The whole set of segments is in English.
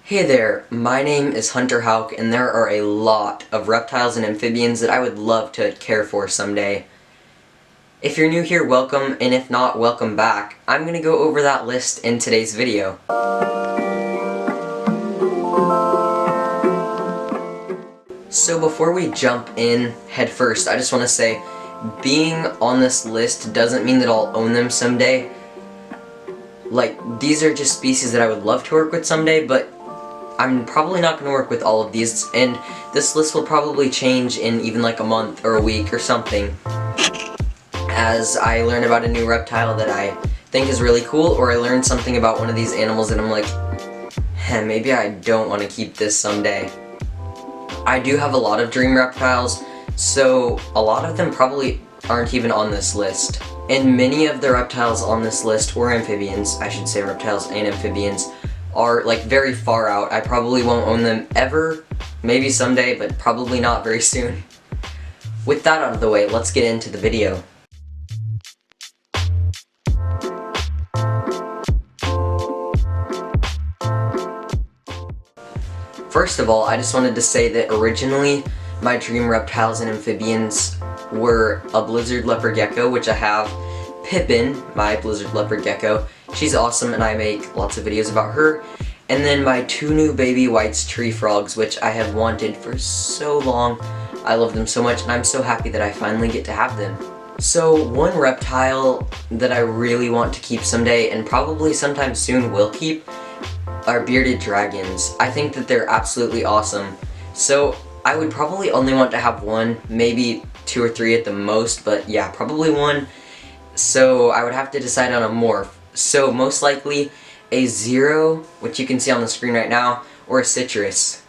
Hey there, my name is Hunter Houck, and there are a lot of reptiles and amphibians that I would love to care for someday. If you're new here, welcome, and if not, welcome back. I'm going to go over that list in today's video. So before we jump in head first, I just want to say, being on this list doesn't mean that I'll own them someday. Like, these are just species that I would love to work with someday, but I'm probably not going to work with all of these, and this list will probably change in even like a month or a week or something as I learn about a new reptile that I think is really cool, or I learn something about one of these animals and I'm like, maybe I don't want to keep this someday. I do have a lot of dream reptiles, so a lot of them probably aren't even on this list. And many of the reptiles on this list, or amphibians, I should say reptiles and amphibians, are like very far out. I probably won't own them ever, maybe someday, but probably not very soon. With that out of the way, let's get into the video. First of all, I just wanted to say that originally my dream reptiles and amphibians were a blizzard leopard gecko, which I have, Pippin, my blizzard leopard gecko. She's awesome and I make lots of videos about her. And then my two new baby whites tree frogs, which I have wanted for so long. I love them so much and I'm so happy that I finally get to have them. So one reptile that I really want to keep someday, and probably sometime soon will keep, are bearded dragons. I think that they're absolutely awesome. So I would probably only want to have one, maybe 2 or 3 at the most, but yeah, probably one. So I would have to decide on a morph. So most likely a Zero, which you can see on the screen right now, or a Citrus.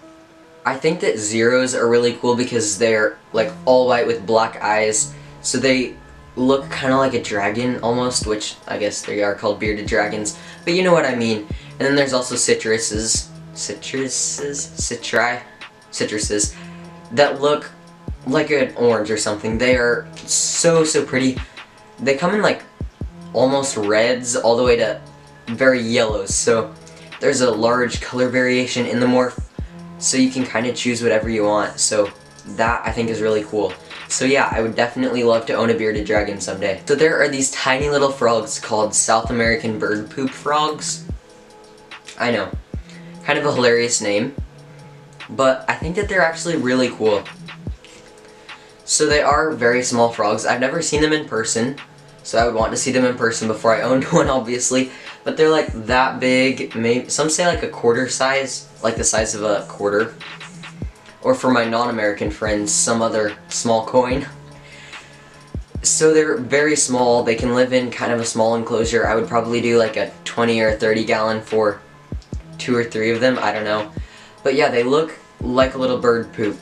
I think that Zeros are really cool because they're like all white with black eyes, so they look kind of like a dragon almost, which I guess they are called bearded dragons, but you know what I mean. And then there's also citruses that look like an orange or something. They are so pretty. They come in like almost reds all the way to very yellows, so there's a large color variation in the morph, so you can kind of choose whatever you want, so that I think is really cool. So yeah, I would definitely love to own a bearded dragon someday. So there are these tiny little frogs called South American bird poop frogs. I know, kind of a hilarious name, but I think that they're actually really cool. So they are very small frogs. I've never seen them in person, so I would want to see them in person before I owned one, obviously. But they're like that big, maybe some say like a quarter size, like the size of a quarter. Or for my non-American friends, some other small coin. So they're very small. They can live in kind of a small enclosure. I would probably do like a 20 or 30 gallon for 2 or 3 of them, I don't know. But yeah, they look like a little bird poop,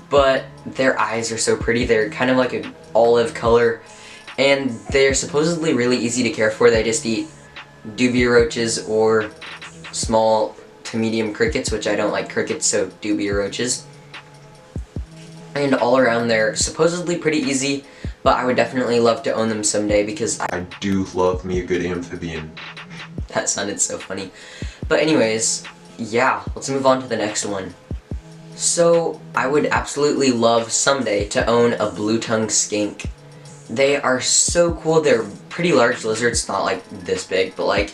but their eyes are so pretty. They're kind of like an olive color, and they're supposedly really easy to care for. They just eat dubia roaches or small to medium crickets, which I don't like crickets, so dubia roaches. And all around they're supposedly pretty easy, but I would definitely love to own them someday because I do love me a good amphibian. That sounded so funny. But anyways, yeah, let's move on to the next one. So I would absolutely love someday to own a blue-tongued skink. They are so cool. They're pretty large lizards, not like this big, but like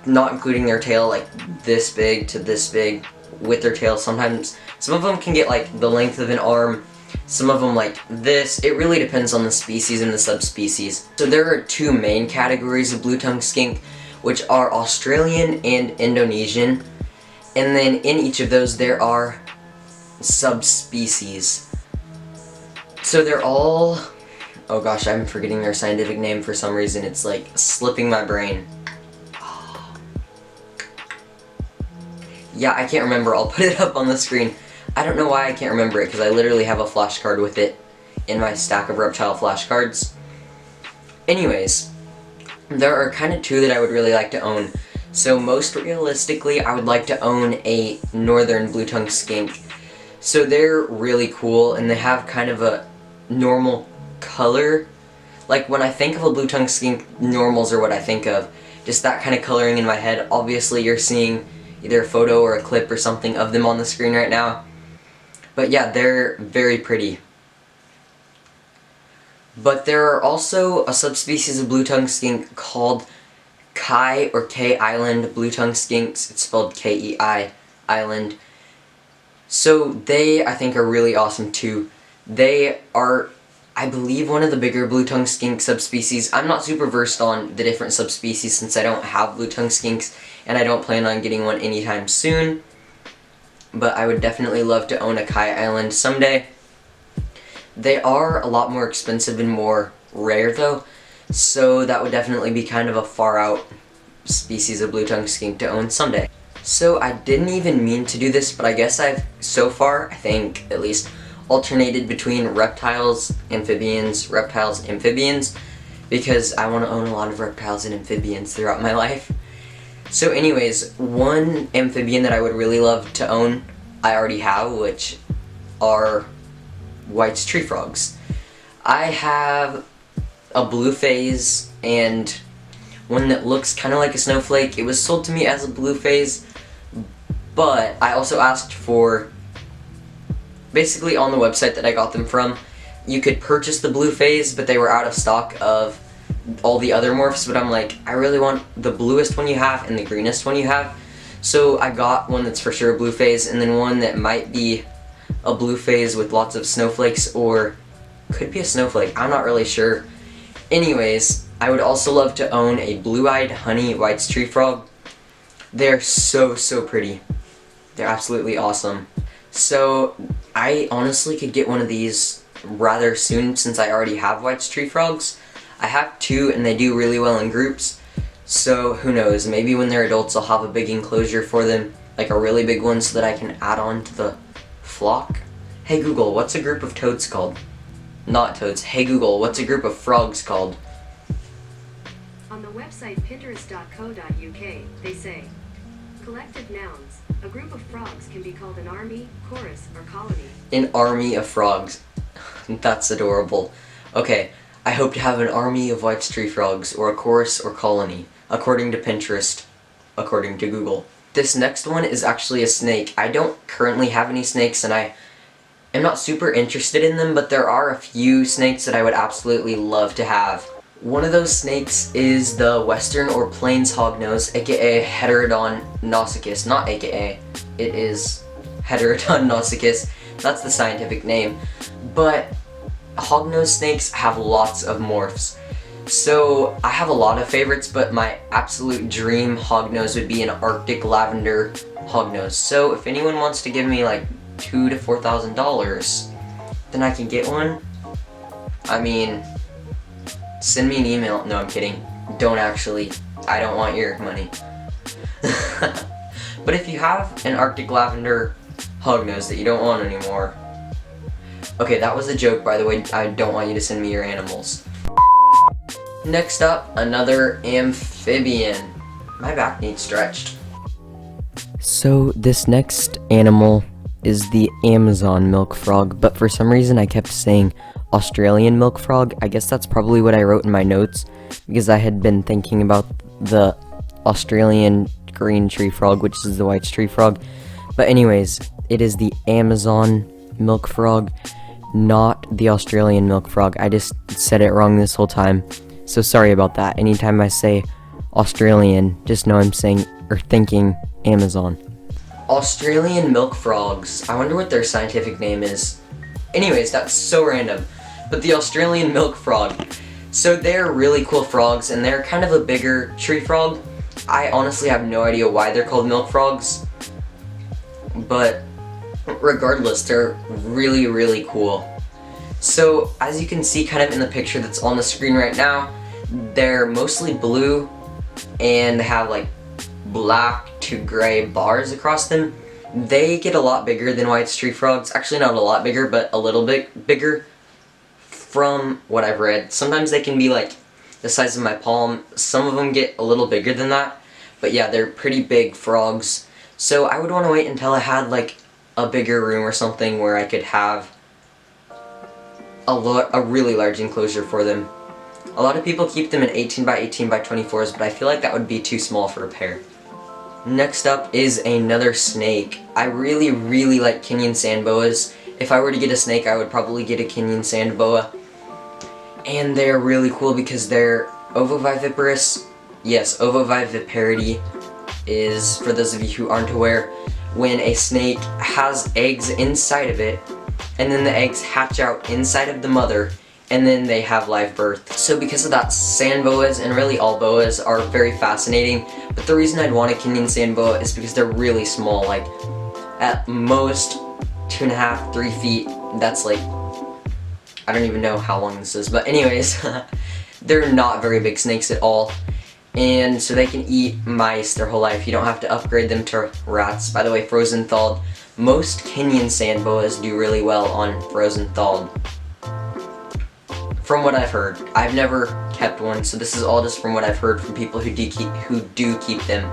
not including their tail, like this big to this big with their tail. Sometimes some of them can get like the length of an arm, some of them like this. It really depends on the species and the subspecies. So there are 2 main categories of blue-tongued skink, which are Australian and Indonesian, and then in each of those there are subspecies. So they're all, oh gosh, I'm forgetting their scientific name for some reason. It's like slipping my brain. Yeah, I can't remember. I'll put it up on the screen. I don't know why I can't remember it, because I literally have a flashcard with it in my stack of reptile flashcards. Anyways, there are kind of 2 that I would really like to own. So most realistically, I would like to own a northern blue-tongued skink. So they're really cool, and they have kind of a normal color. Like when I think of a blue-tongued skink, normals are what I think of. Just that kind of coloring in my head. Obviously you're seeing either a photo or a clip or something of them on the screen right now. But yeah, they're very pretty. But there are also a subspecies of blue-tongued skink called Kai or K Island blue-tongued skinks. It's spelled K-E-I Island. So they, I think, are really awesome too. They are, I believe, one of the bigger blue-tongued skink subspecies. I'm not super versed on the different subspecies since I don't have blue-tongued skinks and I don't plan on getting one anytime soon. But I would definitely love to own a Kai Island someday. They are a lot more expensive and more rare though, so that would definitely be kind of a far out species of blue-tongued skink to own someday. So I didn't even mean to do this, but I guess I've, so far, I think at least, alternated between reptiles, amphibians, because I want to own a lot of reptiles and amphibians throughout my life. So anyways, one amphibian that I would really love to own, I already have, which are White's tree frogs. I have a blue phase and one that looks kind of like a snowflake. It was sold to me as a blue phase, but I also asked for, basically on the website that I got them from, you could purchase the blue phase, but they were out of stock of all the other morphs, but I'm like, I really want the bluest one you have and the greenest one you have. So I got one that's for sure a blue phase, and then one that might be a blue phase with lots of snowflakes, or could be a snowflake, I'm not really sure. Anyways, I would also love to own a blue-eyed honey White's tree frog. They're so pretty. They're absolutely awesome. So I honestly could get one of these rather soon since I already have White's tree frogs. I have two and they do really well in groups, so who knows, maybe when they're adults I'll have a big enclosure for them, like a really big one, so that I can add on to the flock. Hey Google, what's a group of toads called? Not toads. Hey Google, what's a group of frogs called? On the website pinterest.co.uk, they say, collective nouns. A group of frogs can be called an army, chorus, or colony. An army of frogs. That's adorable. Okay, I hope to have an army of White's tree frogs, or a chorus or colony, according to Pinterest, according to Google. This next one is actually a snake. I don't currently have any snakes and I am not super interested in them, but there are a few snakes that I would absolutely love to have. One of those snakes is the Western or Plains Hognose, aka Heterodon nausicus. Not aka, it is Heterodon nausicus. That's the scientific name. But Hognose snakes have lots of morphs. So I have a lot of favorites, but my absolute dream Hognose would be an Arctic lavender Hognose. So if anyone wants to give me like $2,000 to $4,000, then I can get one. I mean, send me an email. No, I'm kidding. Don't actually. I don't want your money. But if you have an Arctic lavender Hognose that you don't want anymore. Okay, that was a joke, by the way. I don't want you to send me your animals. Next up, another amphibian. My back needs stretched. So this next animal is the Amazon milk frog, but for some reason I kept saying Australian milk frog. I guess that's probably what I wrote in my notes, because I had been thinking about the Australian green tree frog, which is the White's tree frog. But anyways, it is the Amazon milk frog, not the Australian milk frog. I just said it wrong this whole time, so sorry about that. Anytime I say Australian, just know I'm saying or thinking Amazon. Australian milk frogs. I wonder what their scientific name is. Anyways, that's so random. But the Australian milk frog. So they're really cool frogs, and they're kind of a bigger tree frog. I honestly have no idea why they're called milk frogs, but regardless, they're really cool. So as you can see kind of in the picture that's on the screen right now, they're mostly blue and they have like black to gray bars across them. They get a lot bigger than White's tree frogs. Actually, not a lot bigger, but a little bit bigger from what I've read. Sometimes they can be like the size of my palm. Some of them get a little bigger than that. But yeah, they're pretty big frogs. So I would want to wait until I had like a bigger room or something where I could have a really large enclosure for them. A lot of people keep them in 18 by 18 by 24s, but I feel like that would be too small for a pair. Next up is another snake. I really, really like Kenyan Sand Boas. If I were to get a snake, I would probably get a Kenyan Sand Boa. And they're really cool because they're ovoviviparous. Yes, ovoviviparity is, for those of you who aren't aware, when a snake has eggs inside of it, and then the eggs hatch out inside of the mother, and then they have live birth. So because of that, sand boas, and really all boas, are very fascinating. But the reason I'd want a Kenyan Sand Boa is because they're really small, like at most 2.5, 3 feet. That's like, I don't even know how long this is, but anyways, they're not very big snakes at all. And so they can eat mice their whole life. You don't have to upgrade them to rats. By the way, frozen thawed. Most Kenyan Sand Boas do really well on frozen thawed. From what I've heard. I've never kept one, so this is all just from what I've heard from people who do keep them.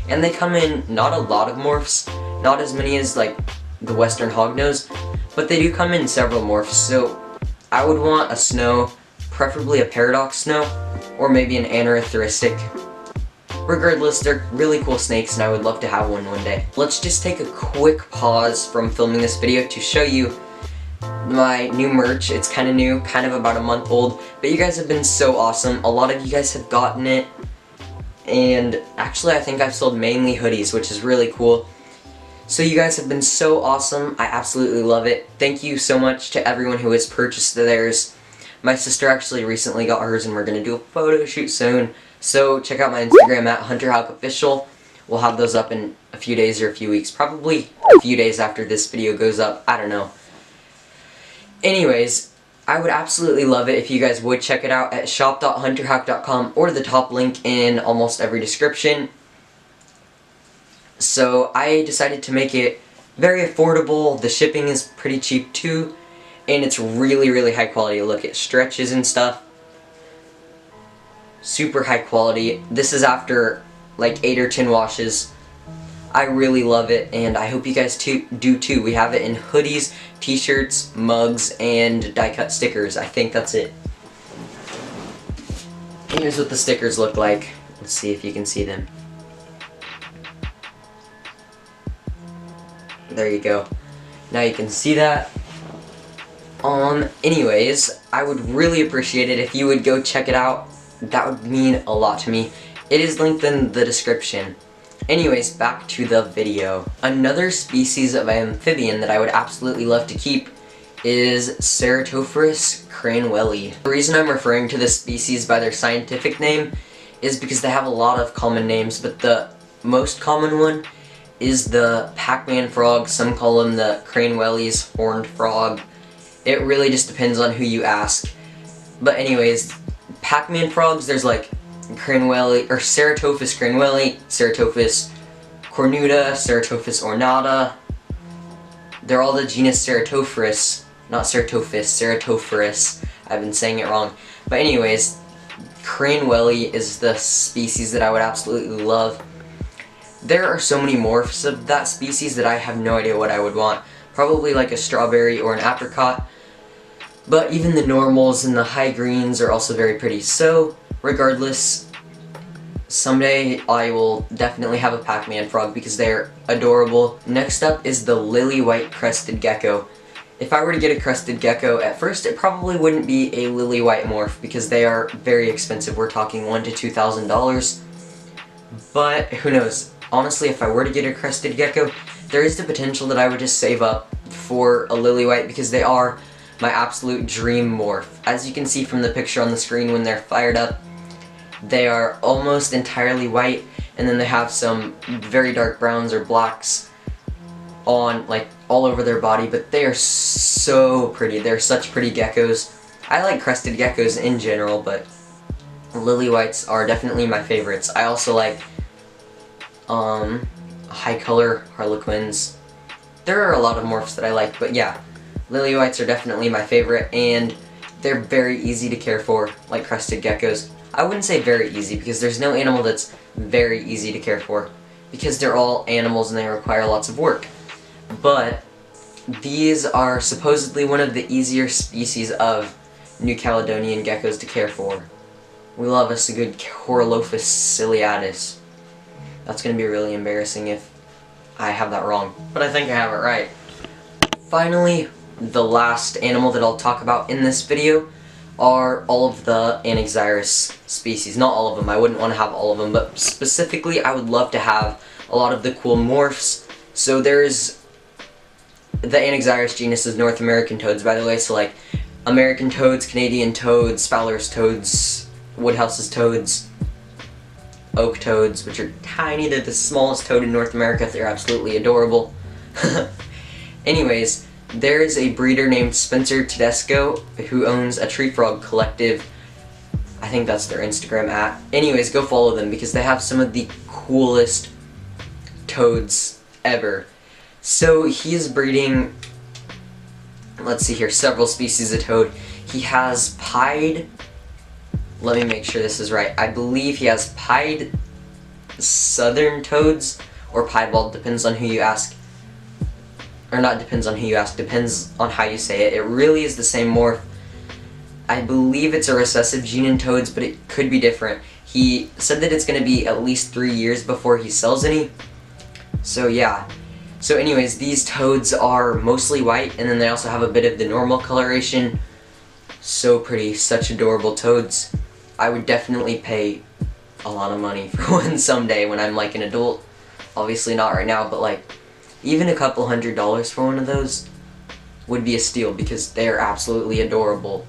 And they come in not a lot of morphs, not as many as like the Western Hognose, but they do come in several morphs. So I would want a snow, preferably a paradox snow, or maybe an anaxyrus. Regardless, they're really cool snakes and I would love to have one day. Let's just take a quick pause from filming this video to show you my new merch. It's kind of new, kind of about a month old, but you guys have been so awesome. A lot of you guys have gotten it, and actually I think I've sold mainly hoodies, which is really cool. So you guys have been so awesome. I absolutely love it. Thank you so much to everyone who has purchased theirs. My sister actually recently got hers and we're going to do a photo shoot soon. So check out my Instagram at HunterHouckOfficial. We'll have those up in a few days or a few weeks. Probably a few days after this video goes up. I don't know. Anyways, I would absolutely love it if you guys would check it out at shop.hunterhouck.com or the top link in almost every description. So I decided to make it very affordable. The shipping is pretty cheap too. And it's really, really high quality. Look, it stretches and stuff. Super high quality. This is after like 8 or 10 washes. I really love it, and I hope you guys do too. We have it in hoodies, t-shirts, mugs, and die-cut stickers. I think that's it. Here's what the stickers look like. Let's see if you can see them. There you go. Now you can see that. Anyways, I would really appreciate it if you would go check it out. That would mean a lot to me. It is linked in the description. Anyways, back to the video. Another species of amphibian that I would absolutely love to keep is Ceratophorus cranwelli. The reason I'm referring to this species by their scientific name is because they have a lot of common names, but the most common one is the Pacman Frog. Some call him the cranwelli's horned frog. It really just depends on who you ask. But anyways, Pacman frogs, there's like cranwelli, or Ceratophus cranwelli, Ceratophus cornuta, Ceratophus ornata. They're all the genus Ceratophorus, not Ceratophus, Ceratophorus. I've been saying it wrong. But anyways, cranwelli is the species that I would absolutely love. There are so many morphs of that species that I have no idea what I would want. Probably like a strawberry or an apricot. But even the normals and the high greens are also very pretty. So, regardless, someday I will definitely have a Pacman frog because they're adorable. Next up is the lily white crested gecko. If I were to get a crested gecko, at first it probably wouldn't be a lily white morph because they are very expensive. We're talking $1,000 to $2,000. But who knows? Honestly, if I were to get a crested gecko, there is the potential that I would just save up for a lily white because they are my absolute dream morph. As you can see from the picture on the screen when they're fired up, they are almost entirely white, and then they have some very dark browns or blacks on, like, all over their body, but they are so pretty. They're such pretty geckos. I like crested geckos in general, but lily whites are definitely my favorites. I also like high color harlequins. There are a lot of morphs that I like, but yeah, lily whites are definitely my favorite, and they're very easy to care for, like crested geckos. I wouldn't say very easy, because there's no animal that's very easy to care for, because they're all animals and they require lots of work. But these are supposedly one of the easier species of New Caledonian geckos to care for. We love us a good Horolophus ciliatus. That's gonna be really embarrassing if I have that wrong, but I think I have it right. Finally, the last animal that I'll talk about in this video are all of the Anaxyrus species. Not all of them, I wouldn't want to have all of them, but specifically I would love to have a lot of the cool morphs. So there's the Anaxyrus genus is North American toads, by the way, so like American toads, Canadian toads, Fowler's toads, Woodhouse's toads, oak toads, which are tiny. They're the smallest toad in North America. They're absolutely adorable. Anyways, there's a breeder named Spencer Tedesco who owns a tree frog collective. I think that's their Instagram @ Anyways, go follow them because they have some of the coolest toads ever. So he's breeding, let's see here, several species of toad. He has pied, let me make sure this is right. I believe he has pied southern toads, or piebald, depends on who you ask. Or not depends on who you ask, depends on how you say it. It really is the same morph. I believe it's a recessive gene in toads, but it could be different. He said that it's going to be at least 3 years before he sells any. So yeah. So anyways, these toads are mostly white, and then they also have a bit of the normal coloration. So pretty, such adorable toads. I would definitely pay a lot of money for one someday when I'm like an adult. Obviously not right now, but like even a couple $100s for one of those would be a steal because they are absolutely adorable.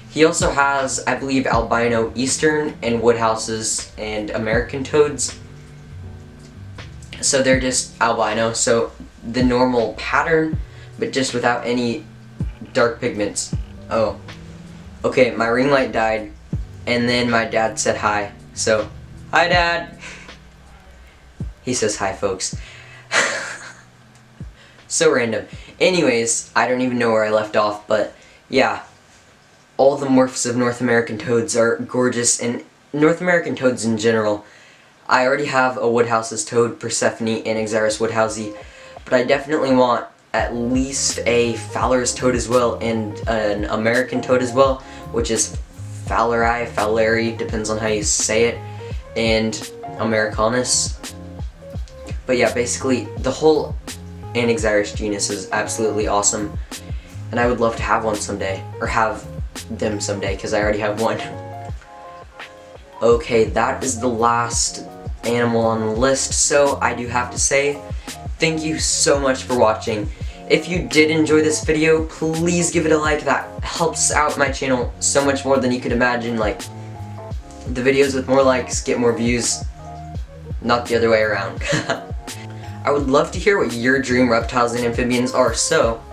He also has, I believe, albino eastern and Woodhouses and American toads. So they're just albino, so the normal pattern, but just without any dark pigments. Oh, okay, my ring light died, and then my dad said hi. So, hi Dad! He says hi, folks. So random. Anyways, I don't even know where I left off, but yeah. All the morphs of North American toads are gorgeous, and North American toads in general. I already have a Woodhouse's toad, Persephone, Anaxyrus woodhousey, but I definitely want at least a Fowler's toad as well, and an American toad as well, which is Fowleri, depends on how you say it, and Americanus. But yeah, basically, the whole Anaxyrus genus is absolutely awesome, and I would love to have one someday, or have them someday, because I already have one. Okay, that is the last animal on the list, so I do have to say, thank you so much for watching. If you did enjoy this video, please give it a like. That helps out my channel so much more than you could imagine. Like, the videos with more likes get more views, not the other way around. I would love to hear what your dream reptiles and amphibians are, so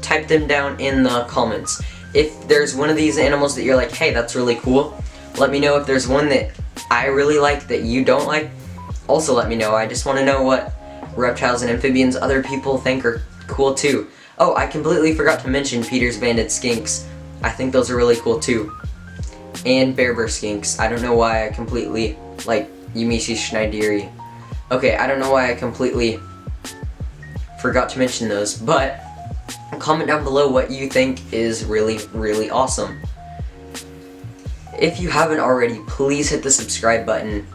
type them down in the comments. If there's one of these animals that you're like, hey, that's really cool, let me know. If there's one that I really like that you don't like, also let me know. I just want to know what reptiles and amphibians other people think are cool too. Oh, I completely forgot to mention Peter's banded skinks. I think those are really cool too. And bear skinks. I don't know why I completely, like Yumisi schneideri. Okay, I don't know why I completely forgot to mention those, but comment down below what you think is really, really awesome. If you haven't already, please hit the subscribe button.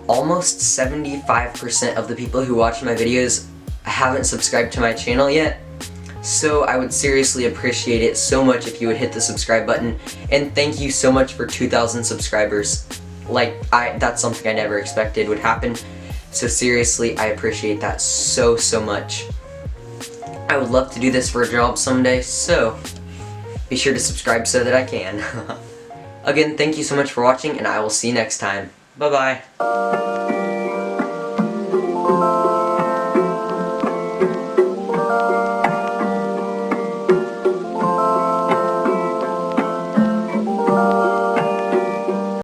Almost 75% of the people who watch my videos haven't subscribed to my channel yet, so I would seriously appreciate it so much if you would hit the subscribe button, and thank you so much for 2,000 subscribers. Like, that's something I never expected would happen, so seriously, I appreciate that so much. I would love to do this for a job someday, so be sure to subscribe so that I can. Again, thank you so much for watching, and I will see you next time. Bye-bye.